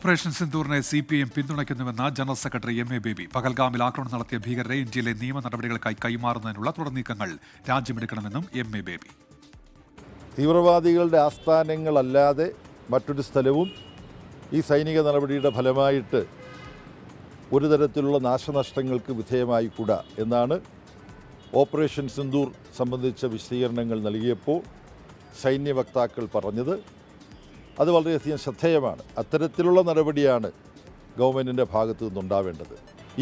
Operation സിന്ദൂറിനെ CPIM പിന്തുണയ്ക്കുന്നുവെന്ന് general secretary MA Baby. പഹൽഗാമിൽ ആക്രമണം നടത്തിയ ഭീകരരെ ഇന്ത്യയിലെ നിയമ നടപടികൾക്കായി കൈമാറുന്നതിനുള്ള തുടർ നീക്കങ്ങൾ രാജ്യമെടുക്കണമെന്നും MA ബേബി. തീവ്രവാദികളുടെ ആസ്ഥാനങ്ങളല്ലാതെ മറ്റൊരു സ്ഥലവും ഈ സൈനിക നടപടിയുടെ ഫലമായിട്ട് ഒരു തരത്തിലുള്ള നാശനഷ്ടങ്ങൾക്ക് വിധേയമായിക്കൂടാ എന്നാണ് ഓപ്പറേഷൻ സിന്ദൂർ സംബന്ധിച്ച വിശദീകരണങ്ങൾ നൽകിയപ്പോൾ സൈന്യ വക്താക്കൾ പറഞ്ഞത്. അത് വളരെയധികം ശ്രദ്ധേയമാണ്. അത്തരത്തിലുള്ള നടപടിയാണ് ഗവൺമെൻറ്റിൻ്റെ ഭാഗത്തു നിന്നുണ്ടാവേണ്ടത്.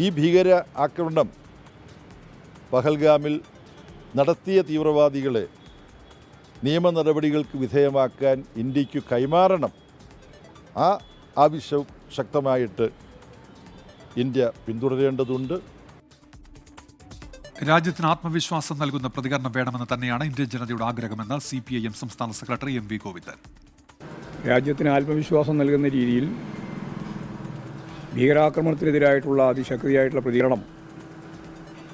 ഈ ഭീകര ആക്രമണം പഹൽഗാമിൽ നടത്തിയ തീവ്രവാദികളെ നിയമ നടപടികൾക്ക് വിധേയമാക്കാൻ ഇന്ത്യക്ക് കൈമാറണം. ആ ആവശ്യം ശക്തമായിട്ട് ഇന്ത്യ പിന്തുടരേണ്ടതുണ്ട്. രാജ്യത്തിന് ആത്മവിശ്വാസം നൽകുന്ന പ്രതികരണം വേണമെന്ന് തന്നെയാണ് ഇന്ത്യൻ ജനതയുടെ ആഗ്രഹമെന്ന് CPIM സംസ്ഥാന സെക്രട്ടറി MV ഗോവിന്ദൻ. രാജ്യത്തിന് ആത്മവിശ്വാസം നൽകുന്ന രീതിയിൽ ഭീകരാക്രമണത്തിനെതിരായിട്ടുള്ള അതിശക്തിയായിട്ടുള്ള പ്രതികരണം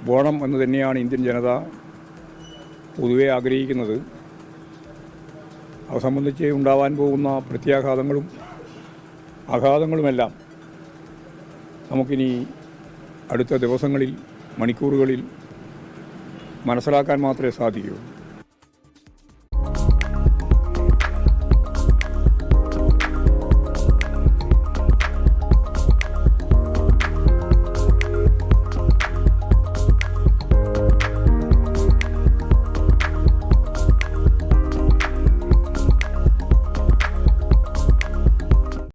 വേണം എന്ന് തന്നെയാണ് ഇന്ത്യൻ ജനത പൊതുവെ ആഗ്രഹിക്കുന്നത്. അത് സംബന്ധിച്ച് ഉണ്ടാവാൻ പോകുന്ന പ്രത്യാഘാതങ്ങളും ആഘാതങ്ങളുമെല്ലാം നമുക്കിനി അടുത്ത ദിവസങ്ങളിൽ, മണിക്കൂറുകളിൽ മനസ്സിലാക്കാൻ മാത്രമേ സാധിക്കൂ.